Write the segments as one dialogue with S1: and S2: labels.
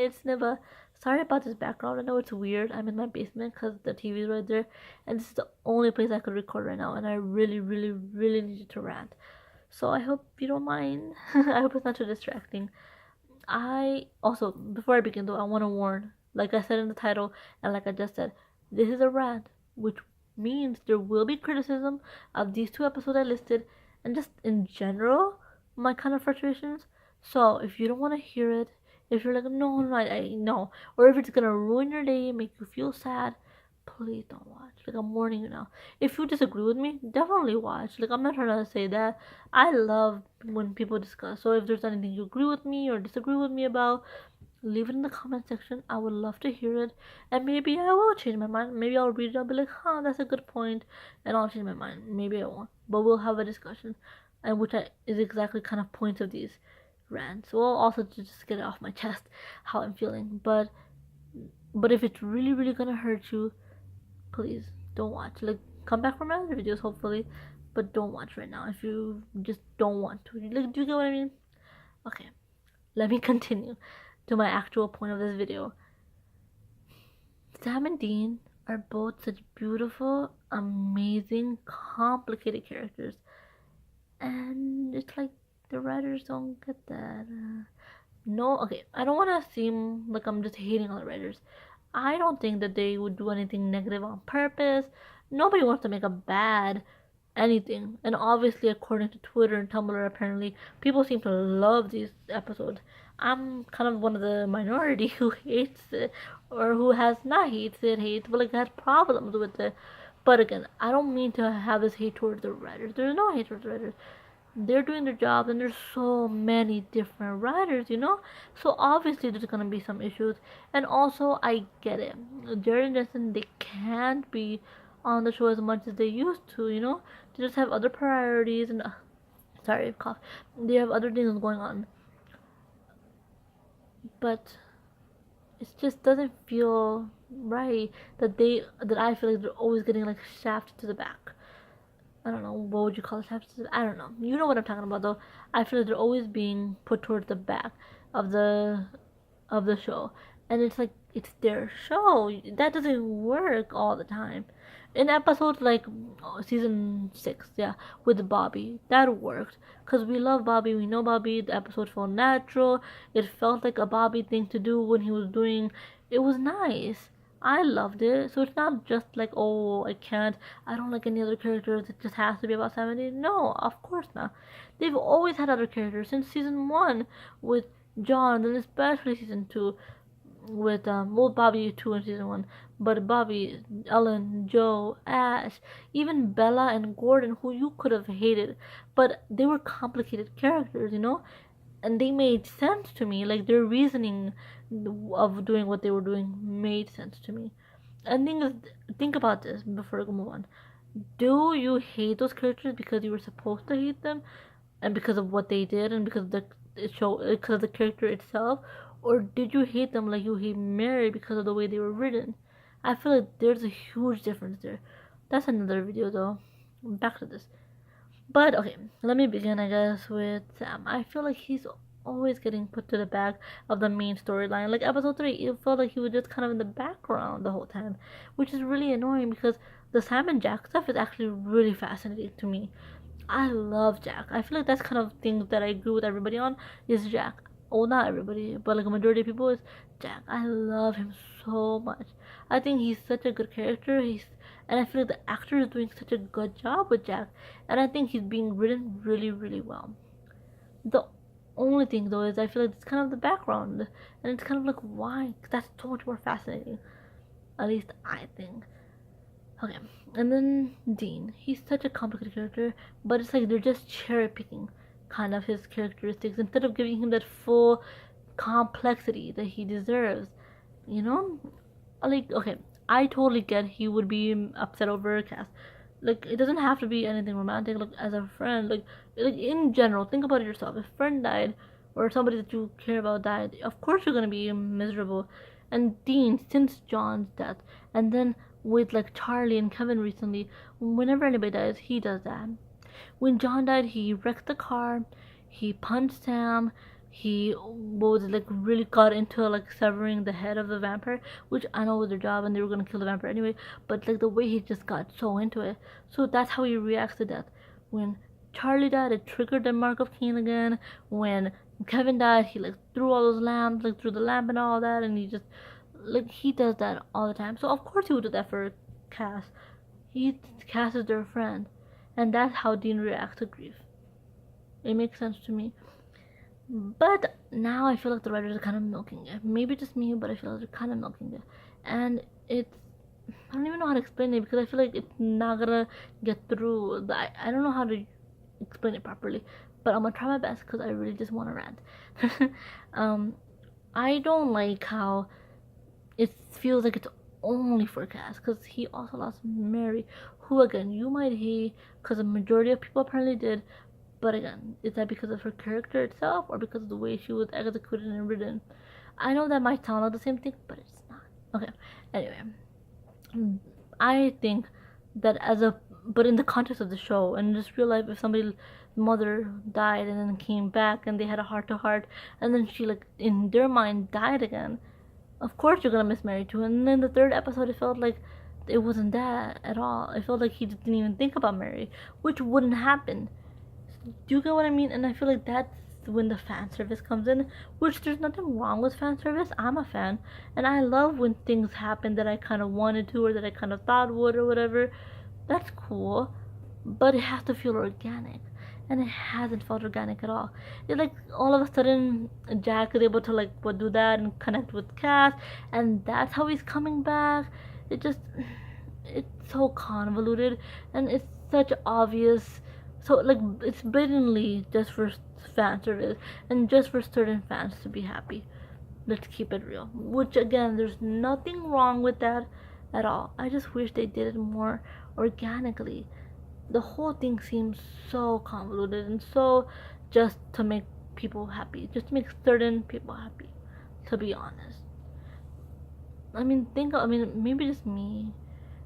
S1: it's Niva. Sorry about this background. I know it's weird. I'm in my basement because the TV is right there, and this is the only place I could record right now, and I really, really, really needed to rant. So I hope you don't mind. I hope it's not too distracting. I also, before I begin though, I want to warn, like I said in the title, and like I just said, this is a rant, which means there will be criticism of these two episodes I listed, and just in general, my kind of frustrations. So if you don't want to hear it, if you're like, no, no, I no, or if it's gonna ruin your day, make you feel sad, please don't watch. Like I'm warning you now. If you disagree with me, definitely watch. Like I'm not trying to say that. I love when people discuss. So if there's anything you agree with me or disagree with me about, leave it in the comment section. I would love to hear it. And maybe I will change my mind. Maybe I'll read it. I'll be like, huh, that's a good point. And I'll change my mind. Maybe I won't. But we'll have a discussion. And is exactly kind of point of these rants. Well, also to just get it off my chest how I'm feeling. But if it's really, really gonna hurt you, please don't watch. Like come back for my other videos hopefully, but don't watch right now if you just don't want to. Like, do you get what I mean? Okay, let me continue to my actual point of this video. Sam and Dean are both such beautiful, amazing, complicated characters, and it's like the writers don't get that. No, okay, I don't want to seem like I'm just hating on the writers. I don't think that they would do anything negative on purpose. Nobody wants to make a bad anything. And obviously, according to Twitter and Tumblr, apparently, people seem to love these episodes. I'm kind of one of the minority who hates it, or who has not hates, but like has problems with it. But again, I don't mean to have this hate towards the writers. There's no hate towards the writers. They're doing their job, and there's so many different writers. So obviously there's gonna be some issues. And also I get it, Jared and Jensen, they can't be on the show as much as they used to. They just have other priorities, and sorry, cough. They have other things going on, but it just doesn't feel right that I feel like they're always getting like shafted to the back. I don't know, what would you call it? I don't know. You know what I'm talking about though. I feel like they're always being put towards the back of the show. And it's like it's their show. That doesn't work all the time. In episodes like season 6, yeah, with Bobby, that worked. Because we love Bobby, we know Bobby, the episode felt natural. It felt like a Bobby thing to do when he was doing it was nice. I loved it. So it's not just like, oh, I don't like any other characters. It just has to be about 70. No, of course not. They've always had other characters since season 1 with John, and especially season 2 with Bobby 2 in season 1. But Bobby, Ellen, Joe, Ash, even Bella and Gordon, who you could have hated, but they were complicated characters. And they made sense to me. Like their reasoning of doing what they were doing made sense to me. And think about this before I move on. Do you hate those characters because you were supposed to hate them, and because of what they did, and because of because of the character itself, or did you hate them like you hate Mary because of the way they were written? I feel like there's a huge difference there. That's another video though. Back to this. But okay, let me begin, I guess, with Sam. I feel like he's always getting put to the back of the main storyline. Like episode 3, it felt like he was just kind of in the background the whole time, which is really annoying because the Sam and Jack stuff is actually really fascinating to me. I love Jack. I feel like that's kind of things that I agree with everybody on is Jack. Oh, not everybody, but like a majority of people is Jack. I love him so much. I think he's such a good character. And I feel like the actor is doing such a good job with Jack, and I think he's being written really, really well. The only thing though is I feel like it's kind of the background, and it's kind of like why? 'Cause that's so much more fascinating. At least I think. Okay, and then Dean. He's such a complicated character, but it's like they're just cherry picking kind of his characteristics instead of giving him that full complexity that he deserves. You know, like okay, I totally get he would be upset over Cass. Like it doesn't have to be anything romantic. Like as a friend, like in general, think about it yourself. If a friend died, or somebody that you care about died, of course you're gonna be miserable. And Dean, since John's death, and then with like Charlie and Kevin recently, whenever anybody dies, he does that. When John died, he wrecked the car, he punched Sam, he was like really got into like severing the head of the vampire, which I know was their job and they were gonna kill the vampire anyway, but like the way he just got so into it. So that's how he reacts to death. When Charlie died, it triggered the mark of Cain again. When Kevin died, he like threw all those lamps, like threw the lamp and all that, and he just like he does that all the time. So of course he would do that for Cass. Cass is their friend, and that's how Dean reacts to grief. It makes sense to me. But now I feel like the writers are kind of milking it. Maybe just me, but I feel like they're kind of milking it. And it's, I don't even know how to explain it because I feel like it's not gonna get through. I don't know how to explain it properly, but I'm gonna try my best because I really just want to rant. I don't like how it feels like it's only for Cass because he also lost Mary, who again you might hate because the majority of people apparently did. But again, is that because of her character itself or because of the way she was executed and written? I know that might sound like the same thing, but it's not. Okay. Anyway, I think that but in the context of the show and just real life, if somebody's mother died and then came back and they had a heart to heart and then she like in their mind died again, of course you're gonna miss Mary too. And then the third episode, it felt like it wasn't that at all. It felt like he didn't even think about Mary, which wouldn't happen. Do you get what I mean? And I feel like that's when the fan service comes in, which there's nothing wrong with fan service. I'm a fan, and I love when things happen that I kind of wanted to or that I kind of thought would or whatever. That's cool, but it has to feel organic, and it hasn't felt organic at all. It's like all of a sudden Jack is able to like do that and connect with Cass, and that's how he's coming back. It's so convoluted, and it's such obvious. So like it's blatantly just for fan service and just for certain fans to be happy. Let's keep it real. Which again, there's nothing wrong with that at all. I just wish they did it more organically. The whole thing seems so convoluted and so just to make people happy, just to make certain people happy. To be honest, I mean, maybe just me.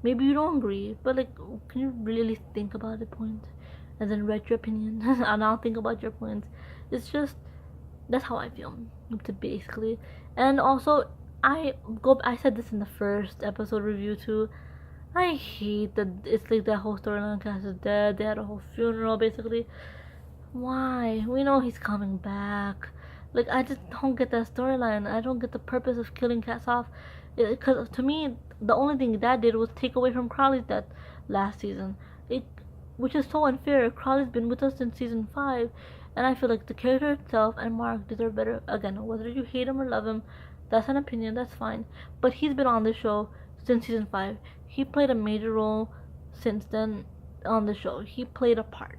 S1: Maybe you don't agree, but like, can you really think about the point? And then write your opinion and I'll think about your points. It's just that's how I feel basically. And also I said this in the first episode review too. I hate that it's like that whole storyline. Cass is dead. They had a whole funeral basically. Why? We know he's coming back. Like I just don't get that storyline. I don't get the purpose of killing Cass off. Because to me, the only thing that did was take away from Crowley's death last season. Which is so unfair. Crowley's been with us since season 5, and I feel like the character itself and Mark deserve better. Again, whether you hate him or love him, that's an opinion, that's fine. But he's been on the show since season 5. He played a major role since then on the show. He played a part.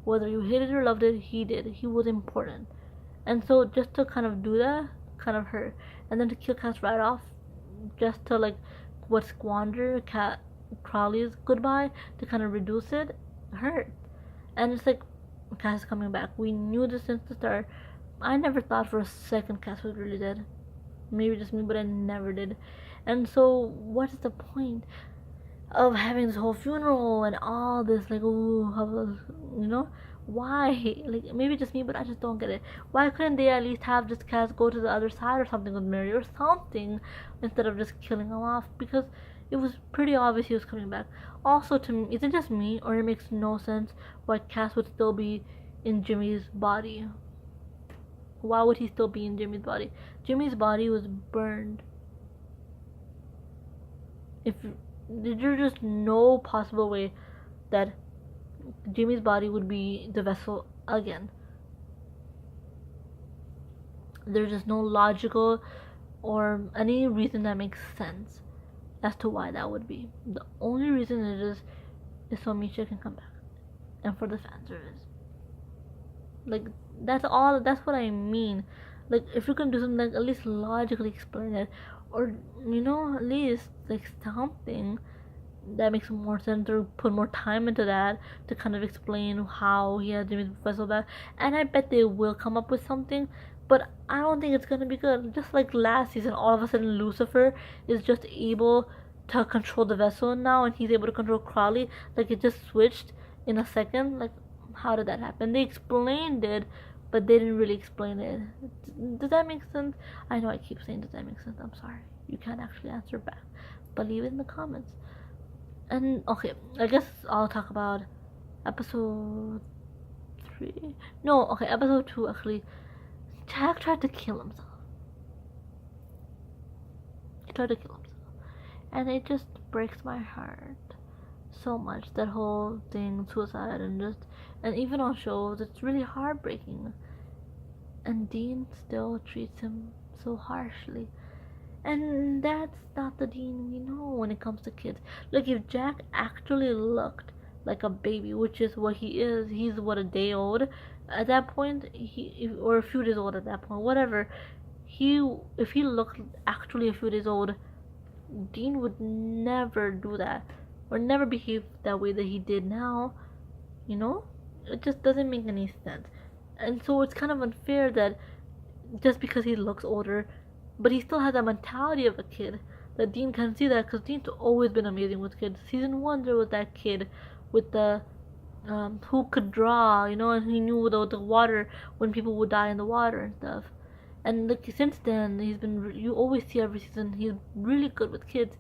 S1: Whether you hated or loved it, he did. He was important. And so just to kind of do that, kind of hurt. And then to kill Cass right off, just to like squander Crowley's goodbye to kind of reduce it, hurt. And it's like Cass is coming back. We knew this since the start. I never thought for a second Cass was really dead. Maybe just me, but I never did. And so what is the point of having this whole funeral and all this like why? Like maybe just me, but I just don't get it. Why couldn't they at least have just Cass go to the other side or something with Mary or something instead of just killing him off? Because it was pretty obvious he was coming back. Also, to me, is it just me, or it makes no sense why Cass would still be in Jimmy's body? Why would he still be in Jimmy's body? Jimmy's body was burned. There's just no possible way that Jimmy's body would be the vessel again. There's just no logical or any reason that makes sense as to why that would be. The only reason it is so Misha can come back and for the fan service. Like that's all. That's what I mean. Like if you can do something, like at least logically explain it, or at least like something that makes more sense, or put more time into that to kind of explain how he had Jimmy's vessel back. And I bet they will come up with something, but I don't think it's gonna be good. Just like last season, all of a sudden Lucifer is just able to control the vessel now, and he's able to control Crowley. Like it just switched in a second. Like how did that happen? They explained it, but they didn't really explain it. Does that make sense? I know I keep saying does that make sense. I'm sorry. You can't actually answer back, but leave it in the comments. And okay, I guess I'll talk about episode 3. No, okay, episode 2 actually. Jack tried to kill himself. He tried to kill himself. And it just breaks my heart so much. That whole thing, suicide, and even on shows, it's really heartbreaking. And Dean still treats him so harshly. And that's not the Dean we know when it comes to kids. Like, if Jack actually looked like a baby, which is what he is, he's what, a day old at that point, or a few days old at that point, whatever. If he looked actually a few days old, Dean would never do that or never behave that way that he did now. You know, it just doesn't make any sense. And so it's kind of unfair that just because he looks older, but he still has that mentality of a kid, that Dean can see that, because Dean's always been amazing with kids. Season 1, there was that kid with the who could draw, you know, and he knew the water, when people would die in the water and stuff. And like, since then, you always see every season he's really good with kids,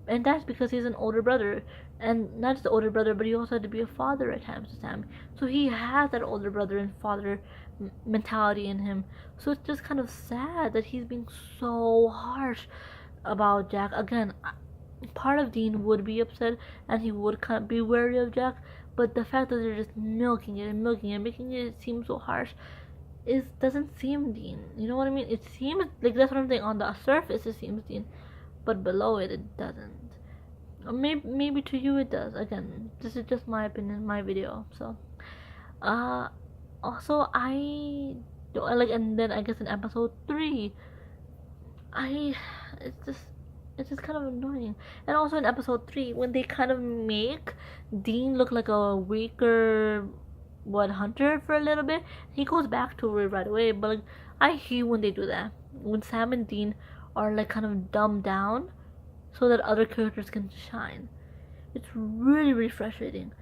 S1: and that's because he's an older brother, and not just an older brother, but he also had to be a father at times to Sam. So he has that older brother and father mentality in him. So it's just kind of sad that he's being so harsh about Jack. Again, part of Dean would be upset, and he would kind of be wary of Jack, but the fact that they're just milking it and milking it, making it seem so harsh, doesn't seem Dean. You know what I mean? It seems like, that's what I'm saying. On the surface, it seems Dean, but below it doesn't. Or maybe to you it does. Again, this is just my opinion, my video. So, also I don't like, and then I guess in episode 3, it's just kind of annoying. And also in episode 3, when they kind of make Dean look like a weaker hunter for a little bit, he goes back to it right away. But like, I hate when they do that, when Sam and Dean are like kind of dumbed down so that other characters can shine. It's really, really frustrating.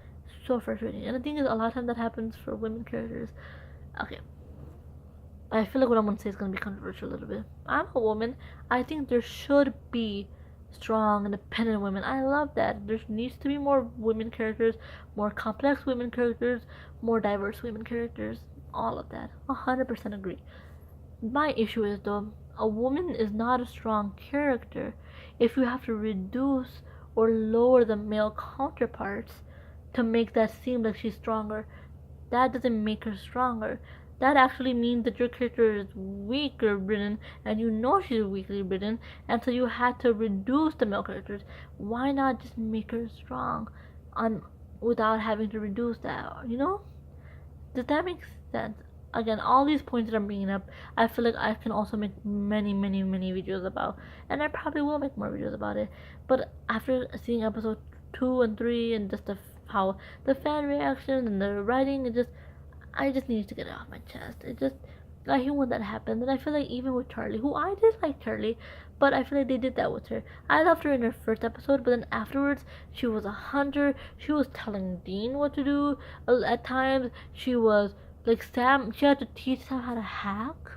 S1: So frustrating. And the thing is, a lot of times that happens for women characters. Okay, I feel like what I'm gonna say is gonna be controversial a little bit. I'm a woman. I think there should be strong, independent women. I love that. There needs to be more women characters, more complex women characters, more diverse women characters. All of that. 100% agree. My issue is, though, a woman is not a strong character if you have to reduce or lower the male counterparts to make that seem like she's stronger. That doesn't make her stronger. That actually means that your character is weaker written, and you know she's weakly written, and so you had to reduce the male characters. Why not just make her strong without having to reduce that, you know? Does that make sense? Again, all these points that I'm bringing up, I feel like I can also make many, many, many videos about, and I probably will make more videos about it. But after seeing episode 2 and 3, and just how the fan reaction and the writing, I just needed to get it off my chest. I hate when that happened. And I feel like even with Charlie, who I did like Charlie, but I feel like they did that with her. I loved her in her first episode, but then afterwards, she was a hunter. She was telling Dean what to do. At times, she was like Sam. She had to teach Sam how to hack.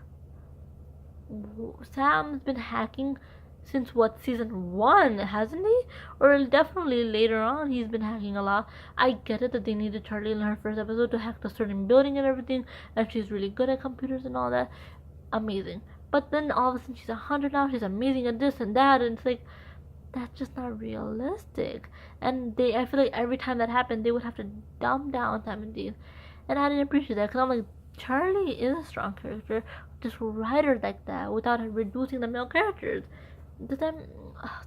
S1: Sam's been hacking since season 1, hasn't he? Or definitely later on, he's been hacking a lot. I get it that they needed Charlie in her first episode to hack the certain building and everything, and she's really good at computers and all that. Amazing. But then all of a sudden she's 100 now, she's amazing at this and that, and it's like, that's just not realistic. And I feel like every time that happened, they would have to dumb down Sam and Dean. And I didn't appreciate that, because I'm like, Charlie is a strong character. Just write her like that without reducing the male characters. Does that...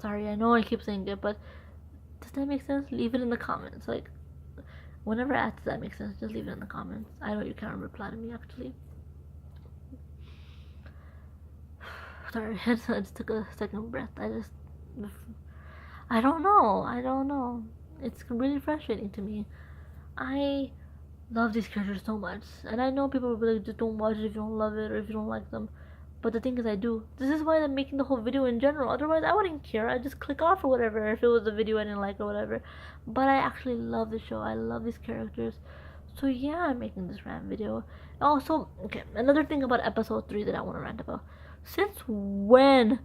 S1: sorry, I know I keep saying it, but does that make sense? Leave it in the comments. Like, whenever I ask, does that make sense? Just leave it in the comments. I know you can't reply to me, actually. Sorry, I just took a second breath. I don't know. It's really frustrating to me. I love these characters so much, and I know people will be like, just don't watch it if you don't love it or if you don't like them. But the thing is, I do. This is why I'm making the whole video in general. Otherwise, I wouldn't care. I'd just click off or whatever if it was a video I didn't like or whatever. But I actually love the show. I love these characters So yeah, I'm making this rant video. Also, okay, another thing about episode 3 that I want to rant about. Since when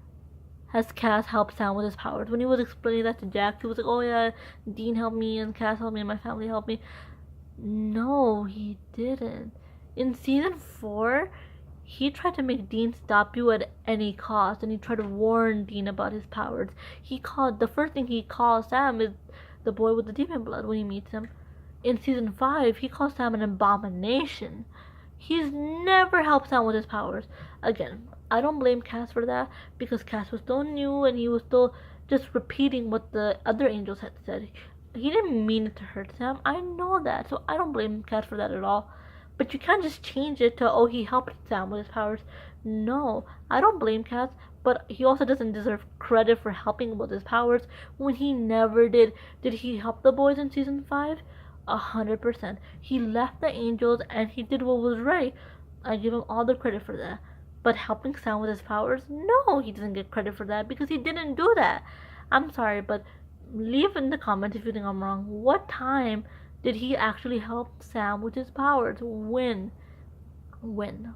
S1: has Cass helped Sam with his powers? When he was explaining that to Jack, he was like, oh yeah, Dean helped me and Cass helped me and my family helped me. No, he didn't. In season 4, he tried to make Dean stop you at any cost, and he tried to warn Dean about his powers. The first thing he calls Sam is the boy with the demon blood when he meets him. In season 5, he calls Sam an abomination. He's never helped Sam with his powers. Again, I don't blame Cass for that, because Cass was still new and he was still just repeating what the other angels had said. He didn't mean it to hurt Sam. I know that, so I don't blame Cass for that at all. But you can't just change it to, oh, he helped Sam with his powers. No, I don't blame Cass, but he also doesn't deserve credit for helping with his powers when he never did. Did he help the boys in season 5? 100%. He left the angels and he did what was right. I give him all the credit for that. But helping Sam with his powers? No, he doesn't get credit for that because he didn't do that. I'm sorry, but leave in the comments if you think I'm wrong. What time did he actually help Sam with his powers? When? When?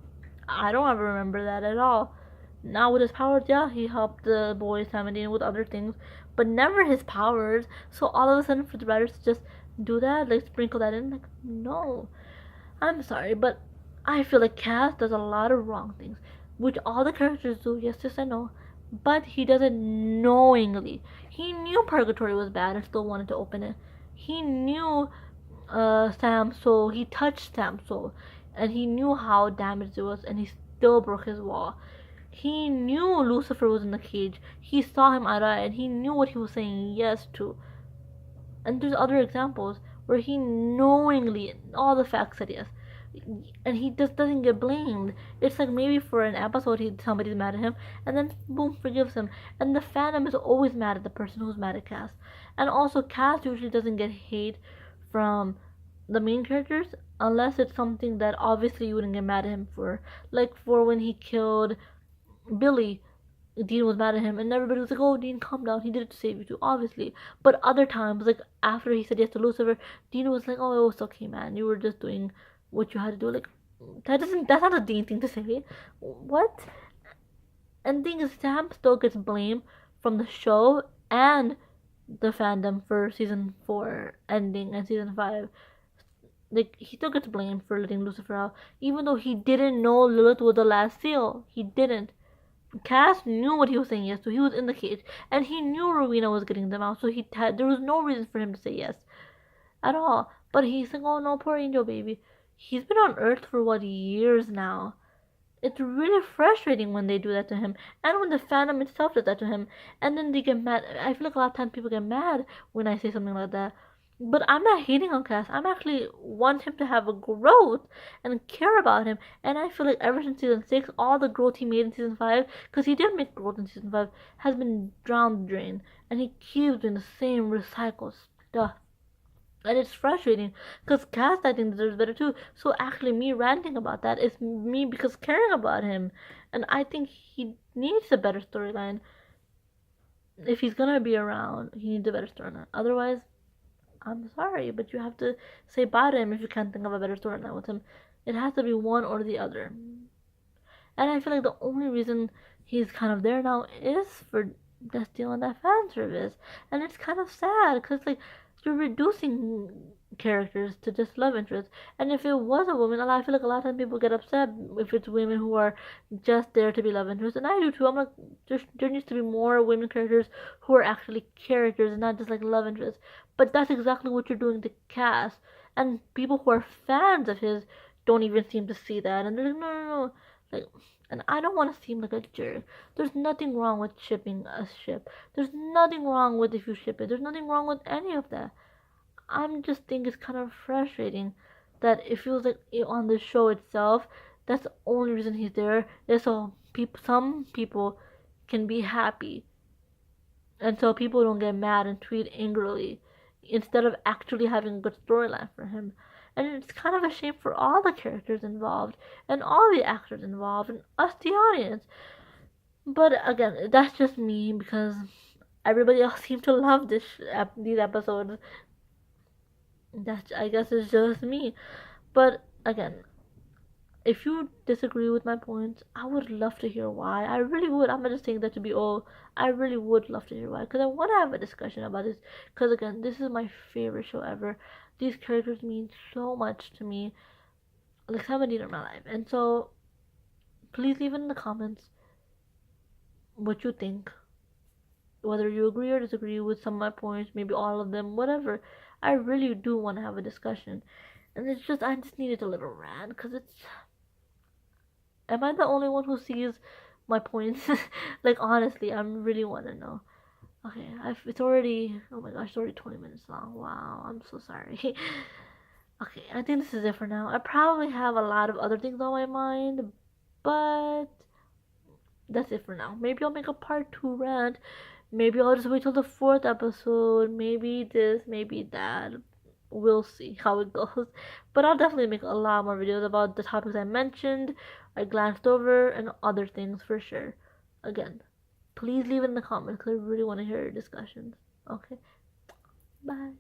S1: I don't ever remember that at all. Now with his powers, yeah, he helped the boys Sam and Dean with other things, but never his powers. So all of a sudden for the writers to just do that, like sprinkle that in, like, no. I'm sorry, but I feel like Cass does a lot of wrong things, which all the characters do. Yes, yes, I know, but he does it knowingly. He knew Purgatory was bad and still wanted to open it. He knew Sam's soul. He touched Sam's soul, and he knew how damaged it was, and he still broke his wall. He knew Lucifer was in the cage. He saw him eye to eye, and he knew what he was saying yes to. And there's other examples where he knowingly, all the facts said yes, and he just doesn't get blamed. It's like maybe for an episode somebody's mad at him, and then boom, forgives him. And the fandom is always mad at the person who's mad at Cass. And also, Cass usually doesn't get hate from the main characters unless it's something that obviously you wouldn't get mad at him for. Like for when he killed Billy, Dean was mad at him, and everybody was like, "Oh, Dean, calm down. He did it to save you too, obviously." But other times, like after he said yes to Lucifer, Dean was like, "Oh, it was okay, man. You were just doing what you had to do." Like that's not a Dean thing to say. What? And the thing is, Sam still gets blame from the show and the fandom for season 4 ending and season 5. Like he still gets blamed for letting Lucifer out, even though he didn't know Lilith was the last seal. He didn't. Cass knew what he was saying yes to. He was in the cage, and he knew Rowena was getting them out, so there was no reason for him to say yes at all. But he's like, "Oh no, poor Angel baby." He's been on Earth for what, years now. It's really frustrating when they do that to him, and when the fandom itself does that to him, and then they get mad. I feel like a lot of times people get mad when I say something like that. But I'm not hating on Cass. I'm actually want him to have a growth and care about him. And I feel like ever since season 6, all the growth he made in season 5, because he did make growth in season 5, has been drowned drain. And he keeps doing the same recycled stuff. And it's frustrating because Cass, I think, deserves better too. So actually, me ranting about that is me because caring about him. And I think he needs a better storyline. If he's gonna be around, he needs a better storyline. Otherwise, I'm sorry, but you have to say bye to him if you can't think of a better storyline with him. It has to be one or the other. And I feel like the only reason he's kind of there now is for just stealing that fan service. And it's kind of sad because, like, you're reducing characters to just love interests. And if it was a woman, I feel like a lot of times people get upset if it's women who are just there to be love interests. And I do too. I'm like, there needs to be more women characters who are actually characters and not just like love interests. But that's exactly what you're doing to Cass. And people who are fans of his don't even seem to see that. And they're like, no, no, no. Like, and I don't want to seem like a jerk. There's nothing wrong with shipping a ship. There's nothing wrong with if you ship it. There's nothing wrong with any of that. I'm just think it's kind of frustrating that it feels like on the show itself, that's the only reason he's there is so some people can be happy. And so people don't get mad and tweet angrily instead of actually having a good storyline for him. And it's kind of a shame for all the characters involved and all the actors involved and us, the audience. But again, that's just me because everybody else seemed to love these episodes. That's, I guess it's just me. But again, if you disagree with my points, I would love to hear why. I really would. I'm not just saying that to be all. I really would love to hear why, because I want to have a discussion about this. Because again, this is my favorite show ever. These characters mean so much to me, like 17 in my life. And so, please leave it in the comments what you think, whether you agree or disagree with some of my points, maybe all of them, whatever. I really do want to have a discussion, and it's just I just needed a little rant because it's. Am I the only one who sees my points? Like honestly, I really want to know. Okay, it's already, oh my gosh, it's already 20 minutes long. Wow, I'm so sorry. Okay, I think this is it for now. I probably have a lot of other things on my mind, but that's it for now. Maybe I'll make a part 2 rant. Maybe I'll just wait till the 4th episode. Maybe this, maybe that. We'll see how it goes. But I'll definitely make a lot more videos about the topics I mentioned, I glanced over, and other things for sure. Again, please leave it in the comments because I really want to hear your discussions. Okay? Bye.